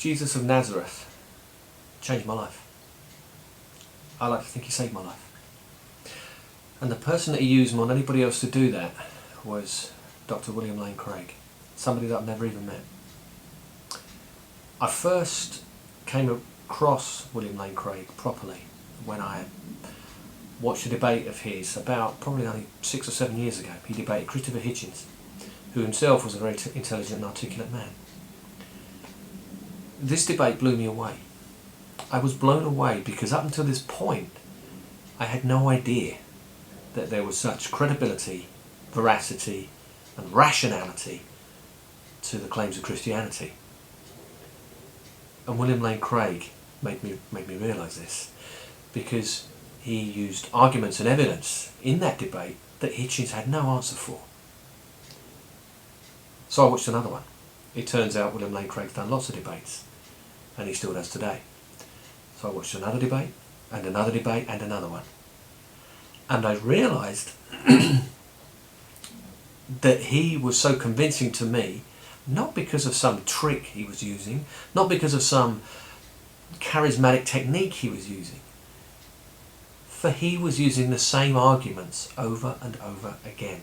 Jesus of Nazareth changed my life. I like to think he saved my life. And the person that he used more than anybody else to do that was Dr. William Lane Craig, somebody that I've never even met. I first came across William Lane Craig properly when I watched a debate of his about probably only 6 or 7 years ago. He debated Christopher Hitchens, who himself was a very intelligent and articulate man. This debate blew me away. I was blown away because up until this point I had no idea that there was such credibility, veracity and rationality to the claims of Christianity. And William Lane Craig made me realise this, because he used arguments and evidence in that debate that Hitchens had no answer for. So I watched another one. It turns out William Lane Craig's done lots of debates, and he still does today. So I watched another debate, and another debate, and another one. And I realised that he was so convincing to me, not because of some trick he was using, not because of some charismatic technique he was using, for he was using the same arguments over and over again.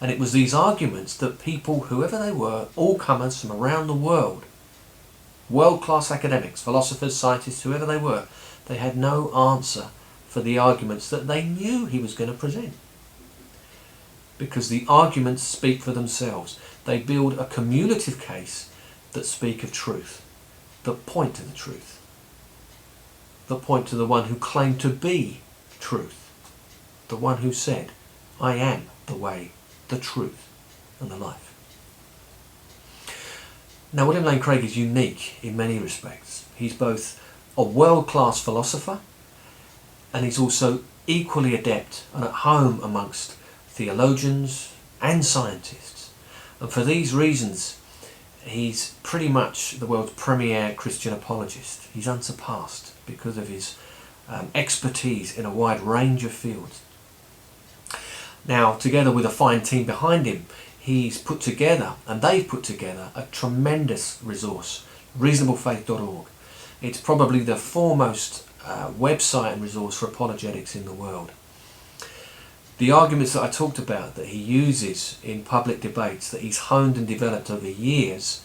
And it was these arguments that people, whoever they were, all comers from around the world, world-class academics, philosophers, scientists, whoever they were, they had no answer for the arguments that they knew he was going to present. Because the arguments speak for themselves. They build a cumulative case that speak of truth, that point to the truth, that point to the one who claimed to be truth, the one who said, I am the way, the truth and the life. Now, William Lane Craig is unique in many respects. He's both a world-class philosopher, and he's also equally adept and at home amongst theologians and scientists. And for these reasons, he's pretty much the world's premier Christian apologist. He's unsurpassed because of his expertise in a wide range of fields. Now, together with a fine team behind him, he's put together, and they've put together, a tremendous resource, reasonablefaith.org. It's probably the foremost website and resource for apologetics in the world. The arguments that I talked about that he uses in public debates, that he's honed and developed over years,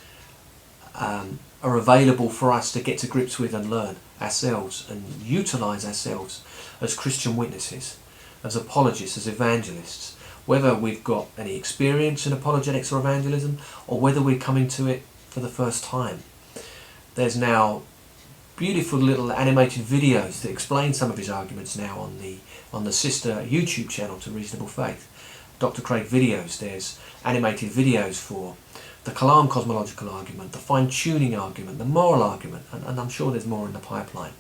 are available for us to get to grips with and learn ourselves and utilise ourselves as Christian witnesses, as apologists, as evangelists, whether we've got any experience in apologetics or evangelism, or whether we're coming to it for the first time. There's now beautiful little animated videos that explain some of his arguments now on the sister YouTube channel to Reasonable Faith, Dr. Craig Videos. There's animated videos for the Kalam cosmological argument, the fine-tuning argument, the moral argument, and I'm sure there's more in the pipeline.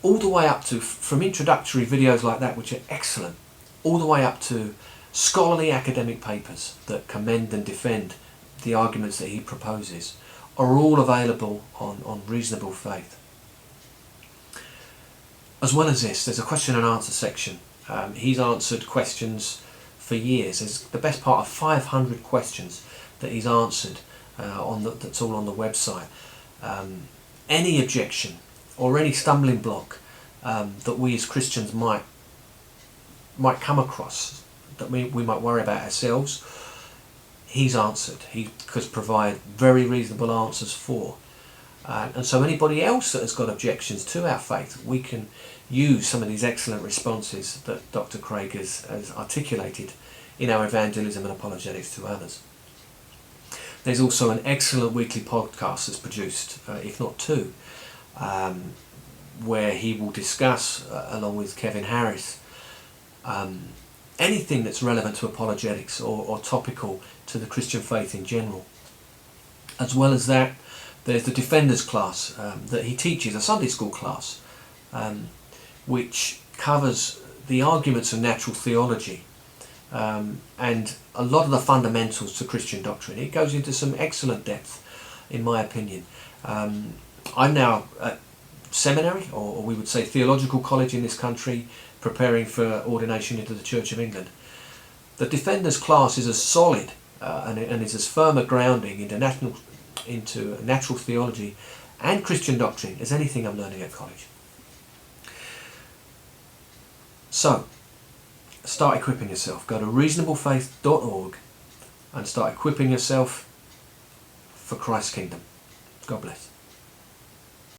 All the way up to, from introductory videos like that, which are excellent, all the way up to scholarly academic papers that commend and defend the arguments that he proposes, are all available on Reasonable Faith. As well as this, there's a question and answer section. He's answered questions for years. There's the best part of 500 questions that he's answered that's all on the website. Any objection or any stumbling block that we as Christians might come across, that we might worry about ourselves, he's answered. He could provide very reasonable answers for. And so anybody else that has got objections to our faith, we can use some of these excellent responses that Dr. Craig has articulated in our evangelism and apologetics to others. There's also an excellent weekly podcast that's produced, if not two, where he will discuss, along with Kevin Harris, anything that's relevant to apologetics or topical to the Christian faith in general. As well as that, there's the Defenders class that he teaches, a Sunday school class, which covers the arguments of natural theology and a lot of the fundamentals to Christian doctrine. It goes into some excellent depth, in my opinion. I'm now at seminary, or we would say theological college in this country, preparing for ordination into the Church of England. The Defenders class is as solid and is as firm a grounding in the into natural theology and Christian doctrine as anything I'm learning at college. So, start equipping yourself. Go to reasonablefaith.org and start equipping yourself for Christ's kingdom. God bless.